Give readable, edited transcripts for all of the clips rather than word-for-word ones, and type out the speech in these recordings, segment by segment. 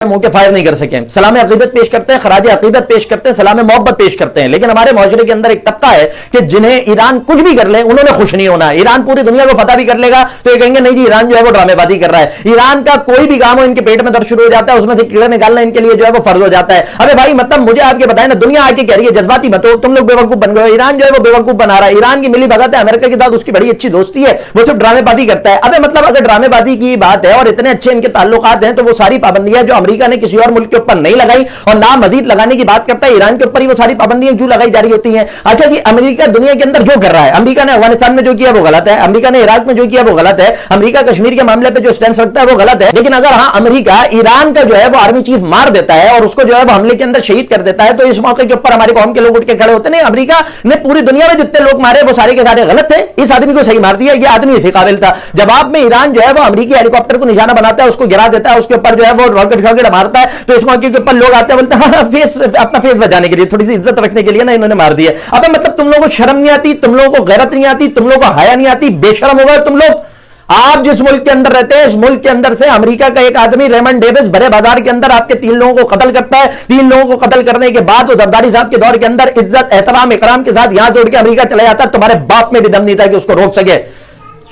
मुंह के फायर नहीं कर सके, सलाम अकीदत पेश करते हैं, खराज अकीदत पेश करते हैं, सलाम मोहब्बत पेश करते हैं। लेकिन हमारे मुआशरे के अंदर एक तबका है कि जिन्हें ईरान कुछ भी कर ले उन्होंने खुश नहीं होना। ईरान पूरी दुनिया को फतह भी कर लेगा तो ये कहेंगे नहीं जी ईरान जो है वो ड्रामेबाजी कर रहा है। ईरान का कोई भी काम हो इनके पेट में दर्द शुरू हो जाता है, उसमें से कीड़े निकालना इनके लिए जो है वो फर्ज हो जाता है। अरे भाई मतलब मुझे आपके बताएं ना, दुनिया आके कह रही है जज्बाती मत हो, तुम लोग बेवकूफ बन गए। ईरान जो है वो बेवकूफ बना रहा है, ईरान की मिली भगत है, अमेरिका के साथ उसकी बड़ी अच्छी दोस्ती है, वो सिर्फ ड्रामेबाजी करता है। अबे मतलब अगर ड्रामेबाजी की बात है और इतने अच्छे इनके ताल्लुकात हैं तो वो सारी पाबंदियां जो अमेरिका ने किसी और मुल्क के ऊपर नहीं लगाई और ना मजीद लगाने की बात करता है, ईरान के ऊपर ही वो सारी पाबंदियां क्यों लगाई जा रही होती हैं? अच्छा जी, अमेरिका दुनिया के अंदर जो कर रहा है, अमेरिका ने अफगानिस्तान में जो किया वो गलत है, अमेरिका ने इराक में जो किया वो गलत है, अमेरिका कश्मीर के मामले पे जो स्टैंड रखता है वो गलत है। लेकिन अगर हाँ अमेरिका ईरान का जो है वो आर्मी चीफ मार देता है और उसको जो है वो हमले के अंदर शहीद कर देता है तो इस मौके के ऊपर हमारी कौम के लोग उठ के खड़े होते हैं अमेरिका ने पूरी दुनिया में जितने लोग मारे वो सारे के सारे गलत थे, इस आदमी को सही मार दिया, ये आदमी इसी काबिल था। जवाब में ईरान जो है वो अमेरिकी हेलीकॉप्टर को निशाना बनाता है, उसको गिरा देता है, उसके ऊपर जो है वो रॉकेट शॉकेट मारता है तो इस मौके के ऊपर लोग आते हैं बोलते हैं फेस, अपना फेस बचाने के लिए, थोड़ी सी इज्जत रखने के लिए ना इन्होंने मार दिया। अब मतलब तुम लोगों को शर्म नहीं आती, तुम लोगों को गैरत नहीं आती, तुम लोगों को हया नहीं आती, बेशरम हो गए तुम लोग। आप जिस मुल्क के अंदर रहते हैं इस मुल्क के अंदर से अमेरिका का एक आदमी रेमंड डेविस भरे बाजार के अंदर आपके 3 लोगों को कत्ल करता है, 3 लोगों को कत्ल करने के बाद वो जरदारी साहब के दौर के अंदर इज्जत एहतराम इकराम के साथ यहां से उड़ के अमेरिका चला जाता है। तुम्हारे बाप में भी दम नहीं था कि उसको रोक सके।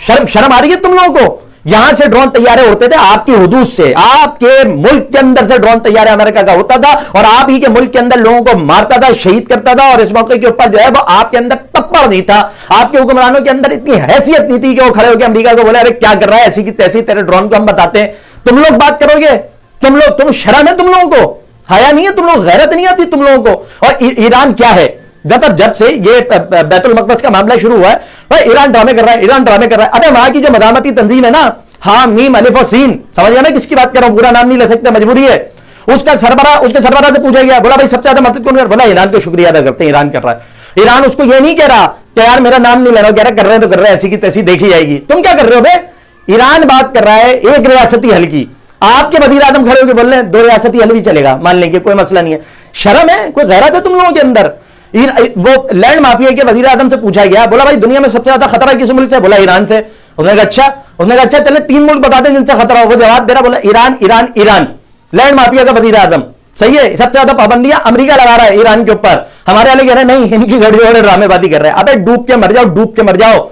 शर्म आ रही है तुम लोगों को? यहां से ड्रोन तैयारे उड़ते थे आपकी हुदूद से, आपके मुल्क के अंदर से ड्रोन तैयारे अमेरिका का होता था और आप ही के मुल्क के अंदर लोगों को मारता था, शहीद करता था और इस मौके के ऊपर जो है वो आपके अंदर तप्पड़ नहीं था, आपके हुक्मरानों के अंदर इतनी हैसियत नहीं थी कि वो खड़े होकर अमेरिका को बोले अरे क्या कर रहा है, ऐसी की तैसी, तेरे ड्रोन को हम बताते हैं। तुम लोग बात करोगे? तुम शर्म है तुम लोगों को? हया नहीं है तुम लोग? गैरत नहीं आती तुम लोगों को? और ईरान क्या है, जब से ये बैतुल मक़दस का मामला शुरू हुआ है भाई ईरान ड्रामे कर रहा है, ईरान ड्रामे कर रहा है। अबे वहां की जो मदामती तंजीम है ना, हाँ मीम अलिफ और सीन, समझ गया ना किसकी बात कर रहा हूं, पूरा नाम नहीं ले सकते, मजबूरी है। उसके सरबराह से पूछा गया, बोला भाई सबसे ज्यादा मदद कौन कर? बोला ईरान को शुक्रिया अदा करते हैं, ईरान कर रहा है। ईरान उसको ये नहीं कह रहा कि यार मेरा नाम नहीं ले रहा, कह रहा कर रहे हैं तो कर रहे हैं, ऐसी की तैसी देखी जाएगी। तुम क्या कर रहे हो बे? ईरान बात कर रहा है एक रियासती हल की, आपके वजीर आजम खड़े होकर बोल रहे हैं 2 रियासती हल भी चलेगा, मान लेंगे कोई मसला नहीं है। शर्म है? कोई गैरत है तुम लोगों के अंदर? वो लैंड माफिया के वजीर आजम से पूछा गया, बोला भाई दुनिया में सबसे ज्यादा खतरा किस मुल्क से? बोला ईरान से। उसने कहा अच्छा चले 3 मुल्क बता दें जिनसे खतरा हो। वो जवाब दे रहा, बोला Iran Iran Iran. Land mafia का वजीर आजम, सही है, सबसे ज्यादा पाबंदियां अमेरिका लगा रहा है ईरान के ऊपर। हमारे वाले कह रहे हैं नहीं इनकी घड़ियों ने ड्रामेबाजी कर रहे हैं। अबे डूब के मर जाओ, डूब के मर जाओ।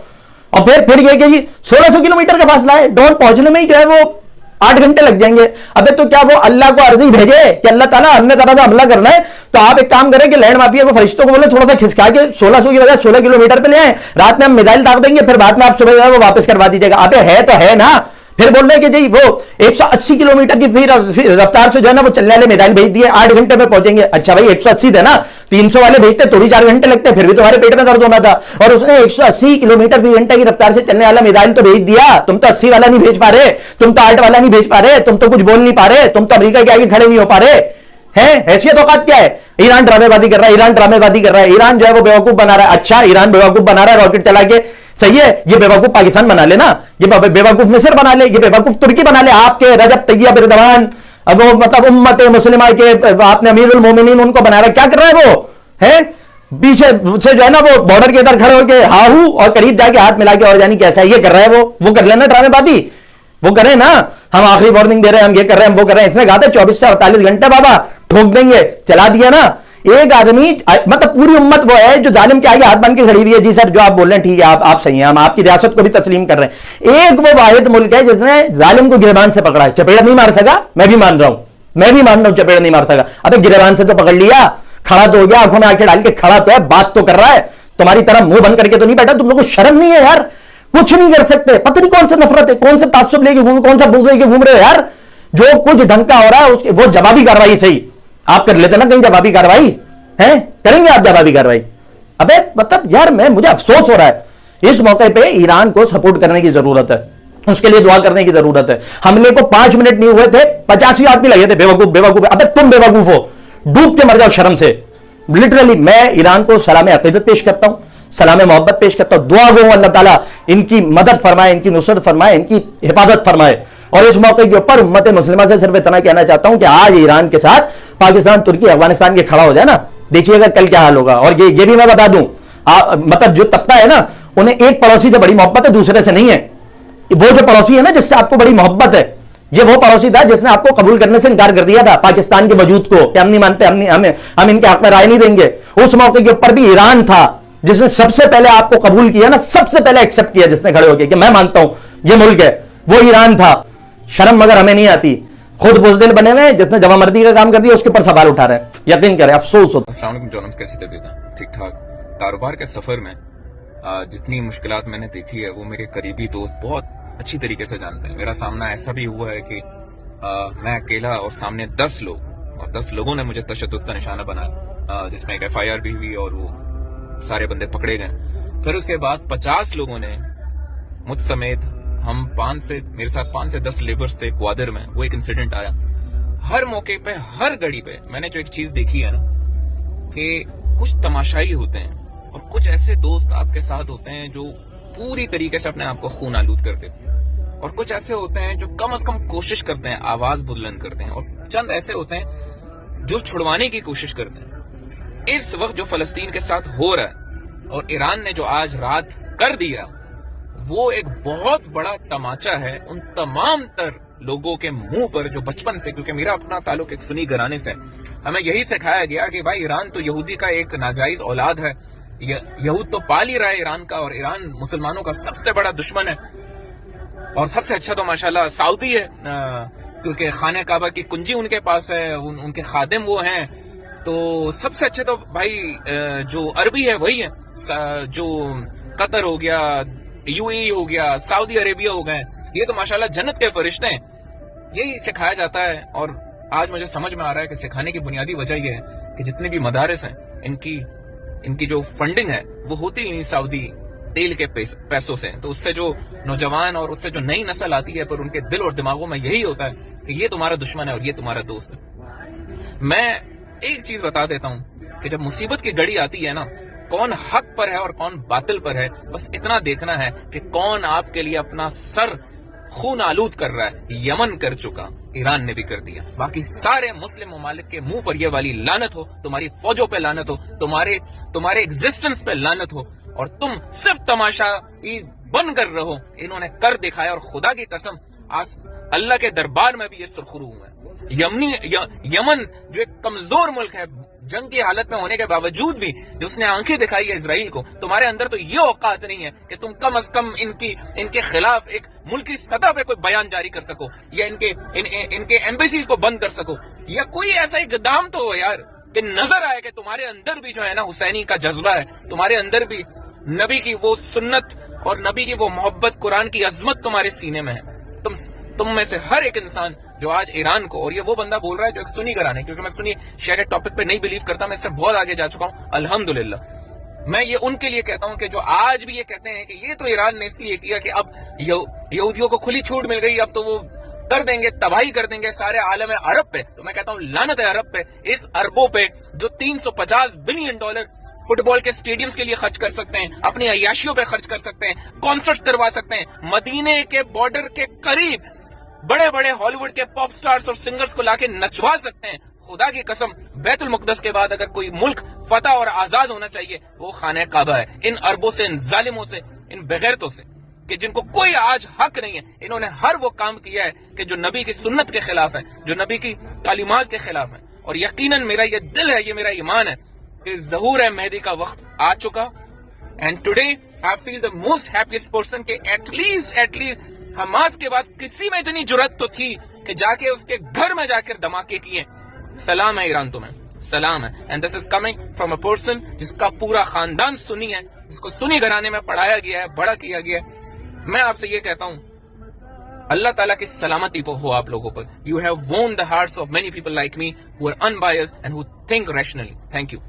और फिर ये कि 1600 किलोमीटर का फासला है, ड्रोन पहुंचने में ही जो है वो 8 घंटे लग जाएंगे। अबे तो क्या वो अल्लाह को अर्जी भेजे कि अल्लाह ताला हमने तरह से हमला करना है तो आप एक काम करें कि लैंड माफिया को फरिश्तों को बोले थोड़ा सा खिसका के 1600 की वजह 16 किलोमीटर पे ले आए, रात में हम मिसाइल दाग देंगे, फिर बाद में आप सुबह जो है वो वापस करवा दीजिएगा। अबे है तो है ना। फिर बोल रहे कि जी वो 180 किलोमीटर की रफ्तार से जो है ना वो चलने वाले मिसाइल भेज दिए, 8 घंटे में पहुंचेंगे। अच्छा भाई 180 थे ना, 300 वाले भेजते तो ही 4 घंटे लगते, फिर भी तुम्हारे पेट में दर्द होना था। और उसने 180 किलोमीटर फी घंटे की रफ्तार से चलने वाला मिसाइल तो भेज दिया, तुम तो 80 वाला नहीं भेज पा रहे, तुम तो 8 वाला नहीं भेज पा रहे, तुम तो कुछ बोल नहीं पा रहे, तुम तो अमेरिका के आगे खड़े नहीं हो पा रहे हैं। हैसियत औकात क्या है? ईरान ड्रामेबाजी कर रहा है, ईरान ड्रामेबाजी कर रहा है, ईरान जो है वो बेवकूफ बना रहा है। अच्छा ईरान बेवकूफ बना रहा है रॉकेट चला के, सही है, ये बेवकूफ पाकिस्तान बना ले ना, ये बेवकूफ मिस्र बना ले, ये बेवकूफ तुर्की बना ले। आपके रजब तैयब एर्दोगान वो मतलब उम्मत मुस्लिमा के आपने अमीरुल मोमिनीन उनको बना रहा है, क्या कर रहा है वो है? पीछे से जो है ना वो बॉर्डर के इधर खड़े होकर हाहू और करीब जाके हाथ मिला के और जानी कैसा है ये कर रहा है वो कर लेना ड्रामेबाजी, वो करें ना। हम आखिरी वार्निंग दे रहे हैं, हम ये कर रहे हैं, हम वो कर रहे हैं। इसने कहा था 24 से 48 घंटे बाबा ठोक देंगे, चला दिया ना। एक आदमी मतलब पूरी उम्मत वो है जो जालिम के आगे हाथ बन के खड़ी हुई है। जी सर जो आप बोल रहे हैं ठीक है, आप सही हैं, हम आपकी रियासत को भी तस्लीम कर रहे हैं। एक वो वाहिद मुल्क है जिसने जालिम को गिरबान से पकड़ा है। चपेड़ा नहीं मार सका, मैं भी मान रहा हूं, चपेड़ा नहीं मार सका। अबे गिरबान से तो पकड़ लिया, खड़ा तो हो गया, आंखों में आंखें डाल के खड़ा तो है, बात तो कर रहा है, तुम्हारी तरह मुंह बंद करके तो नहीं बैठा। तुम लोगों को शर्म नहीं है यार? कुछ नहीं कर सकते, पता नहीं कौन सा नफरत है, कौन सा तासुब लेके घूम, कौन सा बुग़्ज़ लेके घूम रहे हो यार? जो कुछ ढंग का हो रहा है उसके वो जवाबी कार्रवाई सही आप कर लेते ना, कहीं जवाबी कार्रवाई है, करेंगे आप जवाबी कार्रवाई? अबे मतलब यार मुझे अफसोस हो रहा है, इस मौके पे ईरान को सपोर्ट करने की जरूरत है, उसके लिए दुआ करने की जरूरत है। हमले को 5 मिनट नहीं हुए थे, 85 आदमी लगे थे बेवकूफ। अबे तुम बेवकूफ हो, डूब के मर जाओ शर्म से। लिटरली मैं ईरान को सलाम अकीदत पेश करता हूं, सलाम मोहब्बत पेश करता हूं, दुआ गो अल्लाह ताला इनकी मदद फरमाए, इनकी नुसरत फरमाए, इनकी हिफाजत फरमाए। और इस मौके के ऊपर उम्मत मुस्लिमा से सिर्फ इतना कहना चाहता हूं कि आज ईरान के साथ पाकिस्तान, तुर्की, अफगानिस्तान के खड़ा हो जाए ना, देखिएगा कल क्या हाल होगा। और ये भी मैं बता दूं, मतलब जो तबका है ना उन्हें एक पड़ोसी से बड़ी मोहब्बत है, दूसरे से नहीं है। वो जो पड़ोसी है ना जिससे आपको बड़ी मोहब्बत है, یہ وہ پڑوسی تھا جس نے آپ کو قبول کرنے سے انکار کر دیا تھا پاکستان کے وجود کو کہ ہم نہیں مانتے, ہم ان کے حق میں رائے نہیں دیں گے. اس موقع کے اوپر بھی ایران تھا جس نے سب سے پہلے آپ کو قبول کیا نا, سب سے پہلے ایکسپٹ کیا جس نے کھڑے ہو کے کہ میں مانتا ہوں یہ ملک ہے, وہ ایران تھا. شرم مگر ہمیں نہیں آتی, خود بزدل بنے ہوئے جس نے جوہ مردی کا کام کر دیا اس کے اوپر سوال اٹھا رہے ہیں. یقین کریں افسوس ہوتا. السلام علیکم جونم, کیسی طبیعت ہے؟ ٹھیک ٹھاک. کاروبار کے سفر میں جتنی مشکلات میں نے دیکھی ہے وہ میرے قریبی دوست بہت اچھی طریقے سے جانتے ہیں. میرا سامنا ایسا بھی ہوا ہے کہ میں اکیلا اور سامنے 10 لوگ, اور 10 لوگوں نے مجھے تشدد کا نشانہ بنایا, جس میں ایک FIR بھی ہوئی اور وہ سارے بندے پکڑے گئے. پھر اس کے بعد 50 لوگوں نے مجھ سمیت, ہم میرے ساتھ 5 سے 10 لیبرز تھے کوادر میں, وہ ایک انسیڈنٹ آیا. ہر موقع پہ, ہر گھڑی پہ میں نے جو ایک چیز دیکھی ہے نا کہ کچھ تماشائی ہوتے ہیں اور کچھ ایسے دوست آپ کے ساتھ ہوتے ہیں جو پوری طریقے سے اپنے آپ کو خون آلود کر دیتے ہیں, اور کچھ ایسے ہوتے ہیں جو کم از کم کوشش کرتے ہیں, آواز بلند کرتے ہیں, اور چند ایسے ہوتے ہیں جو چھڑوانے کی کوشش کرتے ہیں. اس وقت جو فلسطین کے ساتھ ہو رہا ہے اور ایران نے جو آج رات کر دیا, وہ ایک بہت بڑا تماچا ہے ان تمام تر لوگوں کے منہ پر جو بچپن سے, کیونکہ میرا اپنا تعلق ایک سنی گھرانے سے, ہمیں یہی سکھایا گیا کہ بھائی ایران تو یہودی کا ایک ناجائز اولاد ہے, یہود تو پال ہی رہا ہے ایران کا, اور ایران مسلمانوں کا سب سے بڑا دشمن ہے. اور سب سے اچھا تو ماشاءاللہ سعودی ہے, کیونکہ خانہ کعبہ کی کنجی ان کے پاس ہے, ان کے خادم وہ ہیں. تو سب سے اچھے تو بھائی جو عربی ہے وہی ہے, جو قطر ہو گیا, UAE ہو گیا, سعودی عربیہ ہو گئے, یہ تو ماشاءاللہ جنت کے فرشتے ہیں. یہی سکھایا جاتا ہے, اور آج مجھے سمجھ میں آ رہا ہے کہ سکھانے کی بنیادی وجہ یہ ہے کہ جتنے بھی مدارس ہیں ان کی جو فنڈنگ ہے وہ ہوتی ہی نہیں سعودی تیل کے پیسوں سے. تو اس سے جو نوجوان اور اس سے جو نئی نسل آتی ہے, پر ان کے دل اور دماغوں میں یہی ہوتا ہے کہ یہ تمہارا دشمن ہے اور یہ تمہارا دوست ہے. میں ایک چیز بتا دیتا ہوں کہ جب مصیبت کی گھڑی آتی ہے نا, کون حق پر ہے اور کون باطل پر ہے, بس اتنا دیکھنا ہے کہ کون آپ کے لیے اپنا سر خون آلود کر رہا ہے. یمن کر چکا, ایران نے بھی کر دیا, باقی سارے مسلم ممالک کے منہ پر یہ والی لعنت ہو, تمہاری فوجوں پہ لعنت ہو, تمہارے ایگزسٹنس پہ لعنت ہو, اور تم صرف تماشا بن کر رہو. انہوں نے کر دکھایا, اور خدا کی قسم آج اللہ کے دربار میں بھی یہ سرخرو ہے. یمن جو ایک کمزور ملک ہے, جنگ کی حالت میں ہونے کے باوجود بھی جس نے آنکھیں دکھائی ہے اسرائیل کو, تمہارے اندر تو یہ اوقات نہیں ہے کہ تم کم از کم ان کے خلاف ایک ملکی سطح پہ کوئی بیان جاری کر سکو, یا ان کے ایمبیسیز کو بند کر سکو, یا کوئی ایسا اقدام تو ہو یار کہ نظر آئے کہ تمہارے اندر بھی جو ہے نا حسینی کا جذبہ ہے, تمہارے اندر بھی نبی کی وہ سنت اور نبی کی وہ محبت, قرآن کی عظمت تمہارے سینے میں ہے. تم میں سے ہر ایک انسان جو آج ایران کو, اور یہ وہ بندہ بول رہا ہے جو ایک سنی گھرانے, کیونکہ میں سنی شیعہ کے ٹاپک پہ نہیں بلیو کرتا, میں اس سے بہت آگے جا چکا ہوں الحمدللہ. میں یہ ان کے لیے کہتا ہوں کہ جو آج بھی یہ کہتے ہیں کہ یہ تو ایران نے اس لیے کیا کہ اب یہودیوں کو کھلی چھوٹ مل گئی, اب تو وہ کر دیں گے, تباہی کر دیں گے سارے عالم عرب پہ. تو میں کہتا ہوں لعنت ہے عرب پہ, اس اربوں پہ جو $350 بلین فٹ بال کے سٹیڈیمز کے لیے خرچ کر سکتے ہیں, اپنی عیاشیوں پہ خرچ کر سکتے ہیں, کانسرٹس کروا سکتے ہیں, مدینے کے بارڈر کے قریب بڑے بڑے ہالی ووڈ کے پاپ سٹارز اور سنگرز کو لا کے نچوا سکتے ہیں. خدا کی قسم بیت المقدس کے بعد اگر کوئی ملک فتح اور آزاد ہونا چاہیے وہ خانہ کعبہ ہے. ان اربوں سے, ان ظالموں سے, ان بغیرتوں سے کہ جن کو کوئی آج حق نہیں ہے, انہوں نے ہر وہ کام کیا ہے کہ جو نبی کی سنت کے خلاف ہے, جو نبی کی تعلیمات کے خلاف ہے. اور یقیناً میرا یہ دل ہے, یہ میرا ایمان ہے کہ ظہور مہدی کا وقت آ چکا. And today I feel the most happiest person کہ ایٹ لیسٹ حماس کے بعد کسی میں اتنی جرات تو تھی کہ جا کے اس کے گھر میں جا کر دھماکے کیے. سلام ہے ایران تمہیں, سلام ہے. And this is coming from a person جس کا پورا خاندان سنی ہے, جس کو سنی گھرانے میں پڑھایا گیا ہے, بڑا کیا گیا ہے. میں آپ سے یہ کہتا ہوں اللہ تعالیٰ کی سلامتی پہ ہو آپ لوگوں پر. You have won the hearts of many people like me who are unbiased and who think rationally. Thank you.